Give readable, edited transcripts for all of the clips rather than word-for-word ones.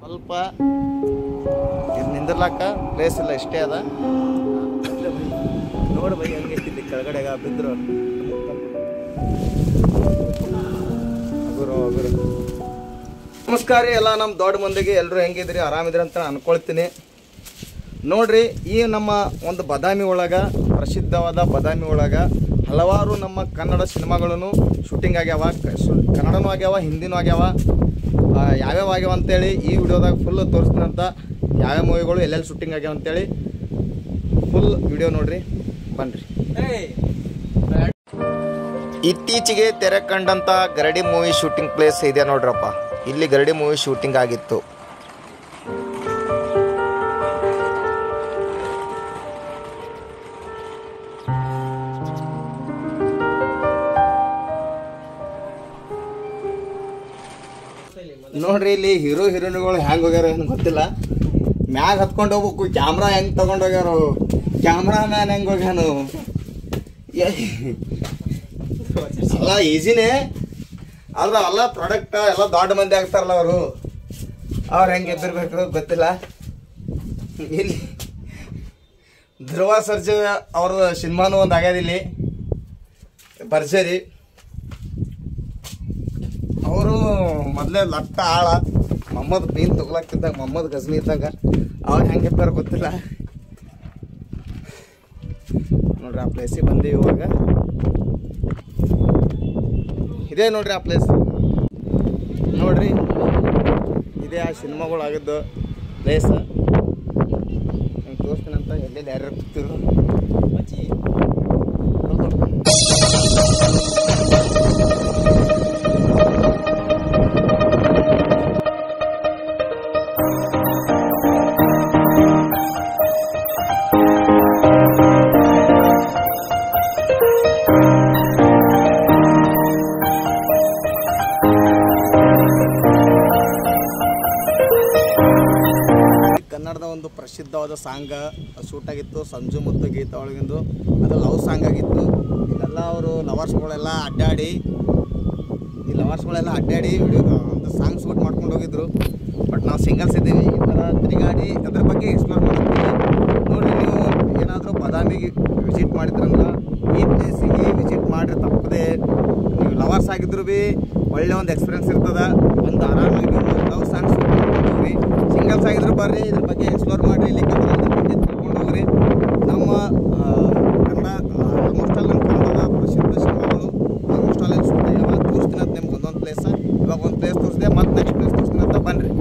ಸ್ವಲ್ಪ ಇದು ನಿಂದಿರ್ಲಾಕ ಪ್ಲೇಸ್ ಇಲ್ಲ, ಇಷ್ಟೇ ಅದ. ನೋಡಿ ಬೈ ಹಂಗೈತಿ ಕೆಳಗಡೆಗ ಬಿದ್ರು ನಮಸ್ಕಾರ ಎಲ್ಲ ನಮ್ಮ ದೊಡ್ಡ ಮಂದಿಗೆ. ಎಲ್ಲರೂ ಹೆಂಗಿದ್ರಿ, ಆರಾಮಿದ್ರಿ ಅಂತ ಅನ್ಕೊಳ್ತೀನಿ. ನೋಡ್ರಿ, ಈ ನಮ್ಮ ಒಂದು ಬಾದಾಮಿ ಒಳಗೆ, ಪ್ರಸಿದ್ಧವಾದ ಬಾದಾಮಿ ಒಳಗೆ ಹಲವಾರು ನಮ್ಮ ಕನ್ನಡ ಸಿನಿಮಾಗಳನ್ನು ಶೂಟಿಂಗ್ ಆಗ್ಯಾವ. ಕನ್ನಡನೂ ಆಗ್ಯಾವ, ಹಿಂದಿನೂ ಆಗ್ಯಾವ. ಯಾವ್ಯಾವ ಆಗ್ಯಾವ ಅಂತೇಳಿ ಈ ವಿಡಿಯೋದಾಗ ಫುಲ್ ತೋರಿಸ್ತೀನಂತ. ಯಾವ್ಯಾವ ಮೂವಿಗಳು ಎಲ್ಲೆಲ್ಲಿ ಶೂಟಿಂಗ್ ಆಗ್ಯಾವ ಅಂತೇಳಿ ಫುಲ್ ವಿಡಿಯೋ ನೋಡ್ರಿ, ಬನ್ರಿ. ಇತ್ತೀಚೆಗೆ ತೆರೆ ಕಂಡಂತ ಗರಡಿ ಮೂವಿ ಶೂಟಿಂಗ್ ಪ್ಲೇಸ್ ಇದೆ ನೋಡ್ರಪ್ಪ. ಇಲ್ಲಿ ಗರಡಿ ಮೂವಿ ಶೂಟಿಂಗ್ ಆಗಿತ್ತು. ನೋಡ್ರಿ, ಇಲ್ಲಿ ಹೀರೋ ಹೀರೋಯಿನ್ಗಳು ಹೆಂಗ್ ಹೋಗ್ಯಾರ ಏನು ಗೊತ್ತಿಲ್ಲ. ಮ್ಯಾಗ ಹತ್ಕೊಂಡು ಹೋಗ್ಬೇಕು. ಕ್ಯಾಮ್ರಾ ಹೆಂಗ್ ತಗೊಂಡ್ ಹೋಗ್ಯಾರ, ಕ್ಯಾಮ್ರಾ ಮ್ಯಾನ್ ಹೆಂಗ್ ಹೋಗ್ಯಾನು. ಅಲ್ಲ ಈಸಿನೇ ಆದ್ರೆ ಅಲ್ಲ, ಪ್ರಾಡಕ್ಟ್ ಎಲ್ಲ ದೊಡ್ಡ ಮಂದಿ ಆಗ್ತಾರಲ್ಲ ಅವ್ರು ಹೆಂಗೆ ಎಬ್ಬಿರ್ಬೇಕು ಗೊತ್ತಿಲ್ಲ. ಇಲ್ಲಿ ಧ್ರುವ ಸರ್ಜಾ ಅವ್ರ ಸಿನಿಮಾನು ಒಂದು ಆಗ್ಯದ ಇಲ್ಲಿ ಭರ್ಜರಿ. ಅವರು ಮೊದಲೇ ಲಟ್ಟ ಆಳ ಮೊಹಮ್ಮದ್ ಬೀನ್ ತಗೊಳಕ್ತಿದ್ದಾಗ, ಮೊಹಮ್ಮದ್ ಗಜ್ನಿ ಇದ್ದಾಗ ಅವ್ರು ಹೆಂಗೆ ಎಬ್ಬಿರ ಗೊತ್ತಿಲ್ಲ. ನೋಡ್ರಿ, ಆ ಪ್ಲೇಸಿಗೆ ಬಂದೀವಿ ಇವಾಗ. ಇದೇ ನೋಡ್ರಿ ಆ ಪ್ಲೇಸ್. ನೋಡ್ರಿ, ಇದೇ ಆ ಸಿನಿಮಾಗಳು ಆಗಿದ್ದು ಪ್ಲೇಸ್. ನಂಗೆ ತೋರಿಸ್ತೀನಂತ ಎಲ್ಲೆಲ್ಲಿ ಯಾರ್ಯಾರು ಕೂತಿರು. ಕನ್ನಡದ ಒಂದು ಪ್ರಸಿದ್ಧವಾದ ಸಾಂಗ್ ಶೂಟ್ ಆಗಿತ್ತು, ಸಂಜು ಮತ್ತು ಗೀತಾ ಒಳಗಿಂದು. ಅದು ಲವ್ ಸಾಂಗ್ ಆಗಿತ್ತು. ಇಲ್ಲೆಲ್ಲ ಅವರು ಲವರ್ಸ್ಗಳೆಲ್ಲ ಅಡ್ಡಾಡಿ ವಿಡಿಯೋ ಒಂದು ಸಾಂಗ್ ಶೂಟ್ ಮಾಡ್ಕೊಂಡು ಹೋಗಿದ್ರು. ಬಟ್ ನಾವು ಸಿಂಗಲ್ಸ್ ಇದ್ದೀವಿ. ಈ ಥರ ತಿರುಗಾಡಿ ಅದ್ರ ಬಗ್ಗೆ ಎಕ್ಸ್ಪ್ಲೋರ್ ಮಾಡ್ತೀವಿ. ನೋಡಿ, ನೀವು ಏನಾದರೂ ಬಾದಾಮಿಗೆ ವಿಸಿಟ್ ಮಾಡಿದ್ರಂದ್ರೆ ಈ ಪ್ಲೇಸಿಗೆ ವಿಸಿಟ್ ಮಾಡಿರಿ ತಪ್ಪದೆ. ನೀವು ಲವರ್ಸ್ ಆಗಿದ್ರು ಭೀ ಒಳ್ಳೆ ಒಂದು ಎಕ್ಸ್ಪೀರಿಯನ್ಸ್ ಇರ್ತದೆ. ಒಂದು ಆರಾಮಾಗಿ ನೀವು ಲವ್ ಸಾಂಗ್ ಶೂಟ್ ಮಾಡ್ಕೊಂಡು ಹೋಗ್ರಿ. ಸಿಂಗಲ್ಸ್ ಆಗಿದ್ರು ಬರ್ರಿ, ಇದ್ರ ಬಗ್ಗೆ ಎಕ್ಸ್ಪ್ಲೋರ್ ಮಾಡಿರಿ. ಇಲ್ಲಿ ಕನ್ನಡದ ಬಗ್ಗೆ ತಿಳ್ಕೊಂಡು ಹೋಗ್ರಿ. ನಮ್ಮ ಕನ್ನಡ ಆಲ್ಮೋಸ್ಟ್ ಆಲ್ ನಮ್ಮ ಕನ್ನಡದ ಪ್ರಸಿದ್ಧ ಸಿನಿಮಾಗಳು ಆಲ್ಮೋಸ್ಟ್ ಆಲ್ ಶೂಟ್ ಆಗ್ಯಾವ. ತೋರಿಸ್ತೀನಿ ಅಂತ ನಿಮ್ಗೆ ಒಂದೊಂದು ಪ್ಲೇಸ್. ಇವಾಗ ಒಂದು ಪ್ಲೇಸ್ ತೋರಿಸಿದೆ, ಮತ್ತು ನೆಕ್ಸ್ಟ್ ಪ್ಲೇಸ್ ತೋರಿಸ್ತೀನಿ ಅಂತ ಬನ್ನಿರಿ.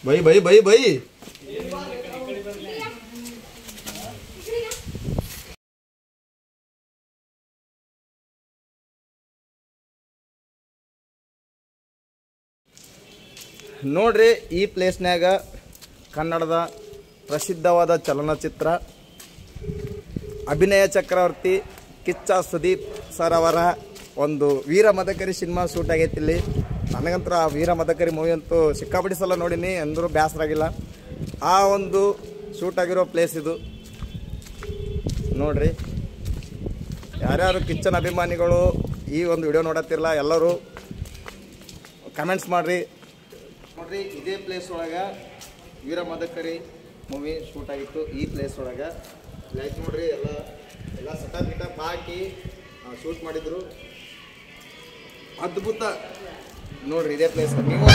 ಬೈ ನೋಡ್ರಿ, ಈ ಪ್ಲೇಸ್ನ್ಯಾಗ ಕನ್ನಡದ ಪ್ರಸಿದ್ಧವಾದ ಚಲನಚಿತ್ರ ಅಭಿನಯ ಚಕ್ರವರ್ತಿ ಕಿಚ್ಚ ಸುದೀಪ್ ಸರ್ ಅವರ ಒಂದು ವೀರ ಮದಕರಿ ಸಿನಿಮಾ ಶೂಟ್ ಆಗೈತಿ ಇಲ್ಲಿ. ನನಗಂತೂ ಆ ವೀರ ಮದಕರಿ ಮೂವಿ ಅಂತೂ ಸಿಕ್ಕಾಪಟ್ಟಿ ಸಲ ನೋಡೀನಿ, ಅಂದರೂ ಬೇಸರಾಗಿಲ್ಲ. ಆ ಒಂದು ಶೂಟ್ ಆಗಿರೋ ಪ್ಲೇಸ್ ಇದು ನೋಡ್ರಿ. ಯಾರ್ಯಾರು ಕಿಚ್ಚನ್ ಅಭಿಮಾನಿಗಳು ಈ ಒಂದು ವಿಡಿಯೋ ನೋಡತ್ತಿರಲ್ಲ, ಎಲ್ಲರೂ ಕಮೆಂಟ್ಸ್ ಮಾಡಿರಿ. ನೋಡ್ರಿ, ಇದೇ ಪ್ಲೇಸ್ ಒಳಗೆ ವೀರ ಮದಕರಿ ಮೂವಿ ಶೂಟ್ ಆಗಿತ್ತು. ಈ ಪ್ಲೇಸ್ ಒಳಗೆ ಲೈಕ್ ನೋಡ್ರಿ, ಎಲ್ಲ ಸೆಟಪ್ ಗಿಟಪ್ ಹಾಕಿ ಶೂಟ್ ಮಾಡಿದ್ರು. ಅದ್ಭುತ ನೋಡ್ರಿ, ಇದೇ ಪ್ಲೇಸ್. ನೀವು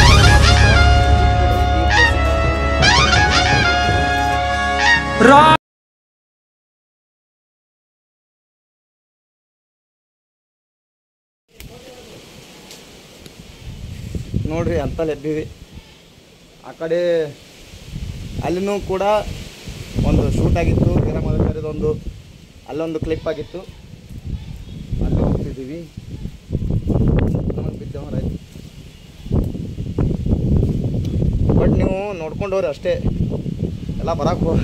ನೋಡ್ರಿ ಅಂತಲ್ಲಿ ಎಬ್ಬಿವಿ. ಆ ಕಡೆ ಅಲ್ಲಿನೂ ಕೂಡ ಒಂದು ಶೂಟ್ ಆಗಿತ್ತು, ವೀರ ಮದಕರಿದೊಂದು ಅಲ್ಲೊಂದು ಕ್ಲಿಪ್ ಆಗಿತ್ತು. ಅಲ್ಲಿ ಹೋಗ್ತಿದ್ದೀವಿ. ನಮಗೆ ಬಿದ್ದವರ ನೀವು ನೋಡ್ಕೊಂಡು ಹೋಗ್ರಿ ಅಷ್ಟೇ, ಎಲ್ಲ ಬರಕ್ಕೆ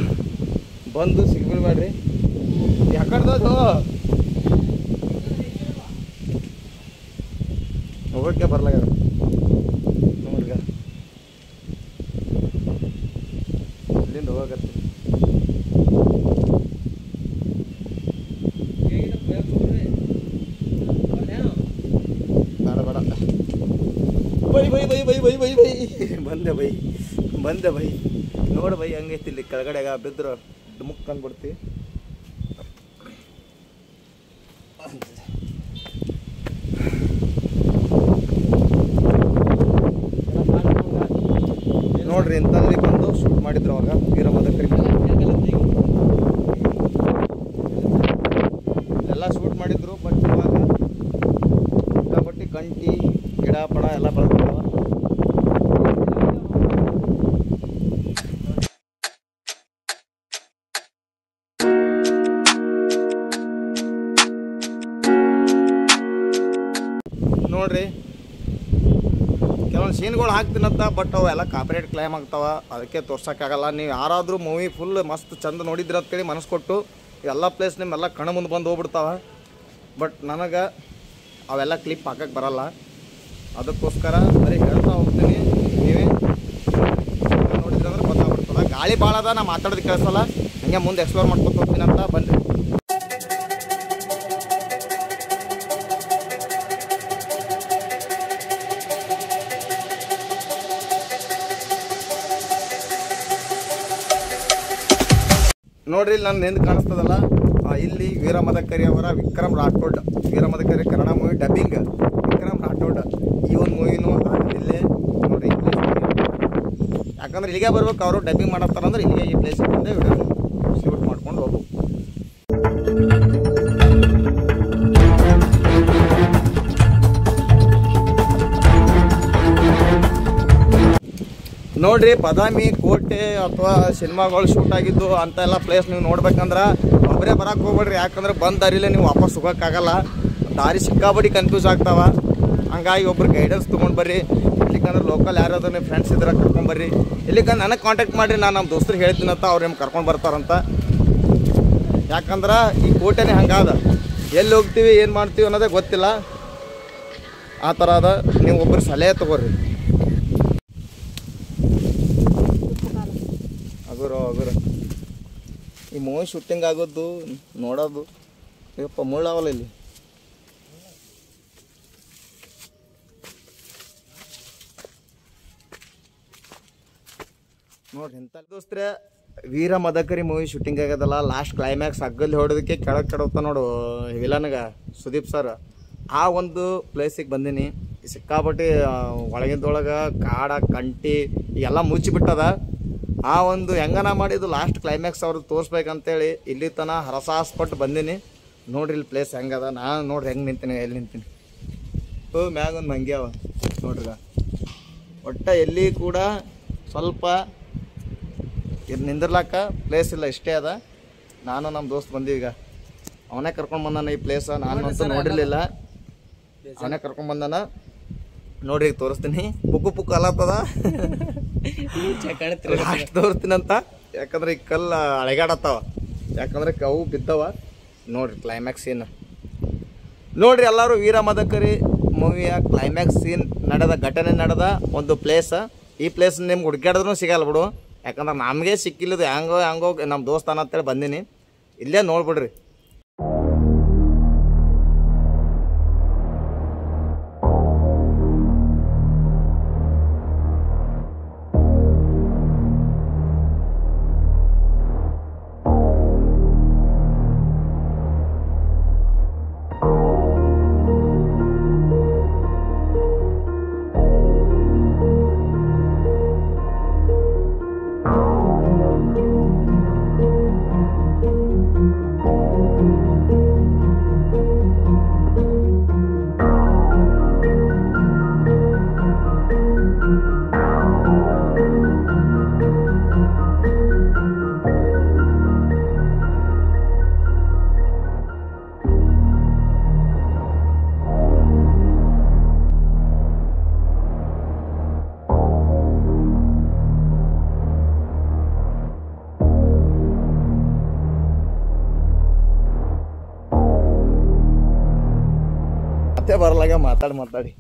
ಬಂದು ಸಿಗ್ಬಿಡ್ಬೇಡ್ರಿ. ಯಾಕಡ್ದದು ಹೋಗೋಕ್ಕೆ ಬರ್ಲಾಗ್ಯದ ನೋಡ್ರಿಗ, ಇಲ್ಲಿಂದ ಹೋಗತ್ತೆ. ಬೇಡ ಬೇಡ, bye bye bye bye bye bye bye ಬಂದೆ ಬೈ ನೋಡು ಬೈ, ಹಂಗೈತಿ ಇಲ್ಲಿ ಕೆಳಗಡೆಗ ಬಿದ್ರು ಡುಮುಕ್ ಅಂದ್ಬಿಡ್ತಿ. ನೋಡ್ರಿ ಇಂಥಲ್ಲಿ ಬಂದು ಶೂಟ್ ಮಾಡಿದ್ರು ಅವಾಗ ವೀರ ಮದಕರಿ ಎಲ್ಲ ಶೂಟ್ ಮಾಡಿದ್ರು. ಬಟ್ ಇವಾಗ ಸಿಕ್ಕಾಪಟ್ಟಿ ಕಂಟಿ ಗಿಡ ಪಡ ಎಲ್ಲ ಬೆಳೆದಿದ್ದಾವ. ನೋಡ್ರಿ ಕೆಲವೊಂದು ಸೀನ್ಗಳು ಹಾಕ್ತೀನಂತ, ಬಟ್ ಅವೆಲ್ಲ ಕಾಪಿರೈಟ್ ಕ್ಲೈಮ್ ಆಗ್ತಾವ, ಅದಕ್ಕೆ ತೋರ್ಸೋಕ್ಕಾಗಲ್ಲ. ನೀವು ಯಾರಾದರೂ ಮೂವಿ ಫುಲ್ ಮಸ್ತ್ ಚಂದ ನೋಡಿದ್ರಿ ಅಂತೇಳಿ ಮನಸ್ಸು ಕೊಟ್ಟು ಎಲ್ಲ ಪ್ಲೇಸ್ ನಿಮ್ಮೆಲ್ಲ ಕಣ್ಣು ಮುಂದೆ ಬಂದು ಹೋಗ್ಬಿಡ್ತಾವ. ಬಟ್ ನನಗೆ ಅವೆಲ್ಲ ಕ್ಲಿಪ್ ಹಾಕಕ್ಕೆ ಬರಲ್ಲ, ಅದಕ್ಕೋಸ್ಕರ ಬರೀ ಹೇಳ್ತಾ ಹೋಗ್ತೀನಿ. ನೀವೇ ನೋಡಿದ್ರಿ ಅಂದ್ರೆ ಗೊತ್ತಾಗ್ಬಿಡ್ತಲ್ಲ. ಗಾಳಿ ಭಾಳ ಅದ, ನಾ ಮಾತಾಡೋದು ಕೇಳಿಸಲ್ಲ, ಹಂಗೆ ಮುಂದೆ ಎಕ್ಸ್ಪ್ಲೋರ್ ಮಾಡ್ಕೊತ ಹೋಗ್ತೀನಿ ಅಂತ ಬನ್ನಿ. ನೋಡ್ರಿ ಇಲ್ಲಿ ನನ್ನ ನಿಂದು ಕಾಣಿಸ್ತದಲ್ಲ, ಇಲ್ಲಿ ವೀರ ಮದಕರಿ ಅವರ ವಿಕ್ರಮ್ ರಾಠೋಡ್, ವೀರ ಮದಕರಿ ಕನ್ನಡ ಮೂವಿ ಡಬ್ಬಿಂಗ್ ವಿಕ್ರಮ್ ರಾಠೋಡ್, ಈ ಒಂದು ಮೂವಿನೂ ಇಲ್ಲೇ ನೋಡ್ರಿ. ಯಾಕಂದ್ರೆ ಇಲ್ಲಿಗೆ ಬರ್ಬೇಕು, ಅವರು ಡಬ್ಬಿಂಗ್ ಮಾಡತ್ತಾರಂದ್ರೆ ಇಲ್ಲಿಗೆ ಈ ಪ್ಲೇಸ್ ಬಂದೆ ವಿಡಿಯೋ ಶೂಟ್ ಮಾಡ್ಕೊಂಡು ಹೋಗ್ಬೇಕು. ನೋಡ್ರಿ ಬಾದಾಮಿ ಕೋಟೆ ಅಥವಾ ಸಿನಿಮಾಗಳು ಶೂಟ್ ಆಗಿದ್ದು ಅಂತ ಎಲ್ಲ ಪ್ಲೇಸ್ ನೀವು ನೋಡ್ಬೇಕಂದ್ರೆ ಒಬ್ಬರೇ ಬರಕ್ಕೆ ಹೋಗ್ಬೇಡ್ರಿ. ಯಾಕಂದ್ರೆ ಬಂದ ದಾರಿಲೇ ನೀವು ವಾಪಸ್ ಹೋಗೋಕ್ಕಾಗಲ್ಲ, ದಾರಿ ಸಿಕ್ಕಾಬಡಿ ಕನ್ಫ್ಯೂಸ್ ಆಗ್ತಾವ. ಹಂಗಾಗಿ ಒಬ್ರು ಗೈಡೆನ್ಸ್ ತೊಗೊಂಡು ಬರ್ರಿ. ಇಲ್ಲಿಕಂದ್ರೆ ಲೋಕಲ್ ಯಾರಾದ್ರೂ ನಿಮ್ಮ ಫ್ರೆಂಡ್ಸ್ ಇದ್ರೆ ಕರ್ಕೊಂಬರ್ರಿ. ಇಲ್ಲಿಕಂದ್ರೆ ನನಗೆ ಕಾಂಟ್ಯಾಕ್ಟ್ ಮಾಡಿರಿ, ನಾನು ನಮ್ಮ ದೋಸ್ತರಿಗೆ ಹೇಳ್ತೀನಂತ, ಅವ್ರು ನಿಮ್ಗೆ ಕರ್ಕೊಂಡು ಬರ್ತಾರಂತ. ಯಾಕಂದ್ರೆ ಈ ಕೋಟೆನೇ ಹಂಗಾದ, ಎಲ್ಲಿ ಹೋಗ್ತೀವಿ ಏನು ಮಾಡ್ತೀವಿ ಅನ್ನೋದೇ ಗೊತ್ತಿಲ್ಲ, ಆ ಥರ ಅದ. ನೀವು ಒಬ್ಬರು ಸಲಹೆ ತೊಗೊರ್ರಿ. ಅಗುರು ಈ ಮೂವಿ ಶೂಟಿಂಗ್ ಆಗೋದು ನೋಡೋದು ಯಪ್ಪ ಮುಳ್ಳಾವಲ್ಲ ಇಲ್ಲಿ. ನೋಡ್ರಿ ಇಂಥ ದೋಸ್ತ್ರೆ, ವೀರ ಮದಕರಿ ಮೂವಿ ಶೂಟಿಂಗ್ ಆಗ್ಯದಲ್ಲ, ಲಾಸ್ಟ್ ಕ್ಲೈಮ್ಯಾಕ್ಸ್ ಹಗ್ಗಲ್ಲಿ ಹೊಡೋದಕ್ಕೆ ಕೆಳಗೆ ಕೆಡೋತ ನೋಡು ವಿಲನ್ಗ ಸುದೀಪ್ ಸರ್. ಆ ಒಂದು ಪ್ಲೇಸಿಗೆ ಬಂದೀನಿ. ಸಿಕ್ಕಾಪಟ್ಟಿ ಒಳಗಿಂದೊಳಗೆ ಕಾಡ ಕಂಟಿ ಎಲ್ಲ ಮುಚ್ಚಿಬಿಟ್ಟದ. ಆ ಒಂದು ಹೆಂಗನ ಮಾಡಿದ್ದು ಲಾಸ್ಟ್ ಕ್ಲೈಮ್ಯಾಕ್ಸ್ ಅವ್ರಿಗೆ ತೋರಿಸ್ಬೇಕಂತೇಳಿ ಇಲ್ಲಿ ತನಕ ಹರಸಾಸ್ಪಟ್ಟು ಬಂದೀನಿ. ನೋಡ್ರಿ ಇಲ್ಲಿ ಪ್ಲೇಸ್ ಹೆಂಗದ, ನಾನು ನೋಡ್ರಿ ಹೆಂಗೆ ನಿಂತೀನಿ, ಎಲ್ಲಿ ನಿಂತೀನಿ. ಮ್ಯಾಗ ಒಂದು ಮಂಗ್ಯ ಅವ ನೋಡ್ರಿ. ಒಟ್ಟು ಎಲ್ಲಿ ಕೂಡ ಸ್ವಲ್ಪ ನಿಂದಿರ್ಲಾಕ ಪ್ಲೇಸ್ ಇಲ್ಲ, ಇಷ್ಟೇ ಅದ. ನಾನು ನಮ್ಮ ದೋಸ್ತ್ ಬಂದೀವಿ, ಈಗ ಅವನೇ ಕರ್ಕೊಂಡು ಬಂದಾನ ಈ ಪ್ಲೇಸ. ನಾನು ಅಂತೂ ನೋಡಿರಲಿಲ್ಲ, ಅವನೇ ಕರ್ಕೊಂಡು ಬಂದಾನ. ನೋಡ್ರಿ ಈಗ ತೋರಿಸ್ತೀನಿ. ಪುಕ್ಕು ಅಲತ್ತದ ಲಾಸ್ಟ್ ತೋರಿಸ್ತೀನಂತ. ಯಾಕಂದ್ರೆ ಈ ಕಲ್ಲು ಅಳೆಗಾಡತ್ತಾವ, ಯಾಕಂದ್ರೆ ಕವು ಬಿದ್ದವ. ನೋಡ್ರಿ ಕ್ಲೈಮ್ಯಾಕ್ಸ್ ಸೀನ್ ನೋಡ್ರಿ. ಎಲ್ಲರೂ ವೀರ ಮದಕರಿ ಮೂವಿಯ ಕ್ಲೈಮ್ಯಾಕ್ಸ್ ಸೀನ್ ಘಟನೆ ನಡೆದ ಒಂದು ಪ್ಲೇಸ್. ಈ ಪ್ಲೇಸ್ ನಿಮ್ಗೆ ಹುಡುಕಾಡಿದ್ರೂ ಸಿಗಲ್ಲ ಬಿಡು, ಯಾಕಂದ್ರೆ ನಮಗೆ ಸಿಕ್ಕಿಲ್ಲದು. ಹಂಗೋ ನಮ್ಮ ದೋಸ್ತಾನ ಅಂತೇಳಿ ಬಂದೀನಿ, ಇಲ್ಲೇ ನೋಡ್ಬಿಡ್ರಿ. ಮಾತೇ ಬರಲಾಗ ಮಾತಾಡಿ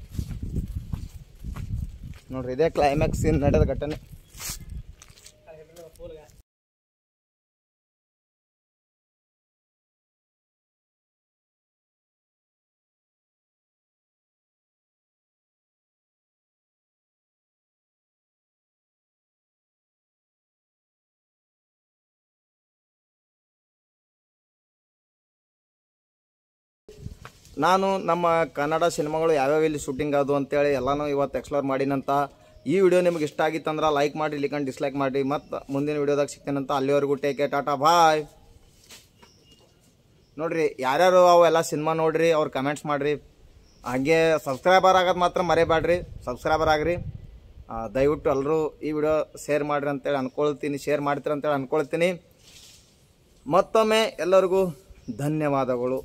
ನೋಡ್ರಿ. ಇದೇ ಕ್ಲೈಮ್ಯಾಕ್ಸ್ ಸೀನ್ ನಡೆದ ಘಟನೆ. ನಾನು ನಮ್ಮ ಕನ್ನಡ ಸಿನಿಮಾಗಳು ಯಾವ್ಯಾವ ಇಲ್ಲಿ ಶೂಟಿಂಗ್ ಅದು ಅಂತೇಳಿ ಎಲ್ಲನೂ ಇವತ್ತು ಎಕ್ಸ್ಪ್ಲೋರ್ ಮಾಡಿನಂತ. ಈ ವಿಡಿಯೋ ನಿಮ್ಗೆ ಇಷ್ಟ ಆಗಿತ್ತಂದ್ರೆ ಲೈಕ್ ಮಾಡಿ, ಇಲ್ಲಿಕಂಡು ಡಿಸ್ಲೈಕ್ ಮಾಡಿ. ಮತ್ತು ಮುಂದಿನ ವಿಡಿಯೋದಾಗ ಸಿಗ್ತೇನಂತ. ಅಲ್ಲಿವರೆಗೂ ಟೇಕ್ ಕೇರ್, ಟಾಟಾ, ಬಾಯ್. ನೋಡಿರಿ, ಯಾರ್ಯಾರು ಅವೆಲ್ಲ ಸಿನಿಮಾ ನೋಡ್ರಿ ಅವ್ರು ಕಮೆಂಟ್ಸ್ ಮಾಡಿರಿ. ಹಾಗೆ ಸಬ್ಸ್ಕ್ರೈಬರ್ ಆಗೋದು ಮಾತ್ರ ಮರೆಯಬೇಡ್ರಿ, ಸಬ್ಸ್ಕ್ರೈಬರ್ ಆಗ್ರಿ. ದಯವಿಟ್ಟು ಎಲ್ಲರೂ ಈ ವಿಡಿಯೋ ಶೇರ್ ಮಾಡಿರಿ ಅಂತೇಳಿ ಅಂದ್ಕೊಳ್ತೀನಿ, ಶೇರ್ ಮಾಡ್ತೀರಿ ಅಂತೇಳಿ ಅಂದ್ಕೊಳ್ತೀನಿ. ಮತ್ತೊಮ್ಮೆ ಎಲ್ಲರಿಗೂ ಧನ್ಯವಾದಗಳು.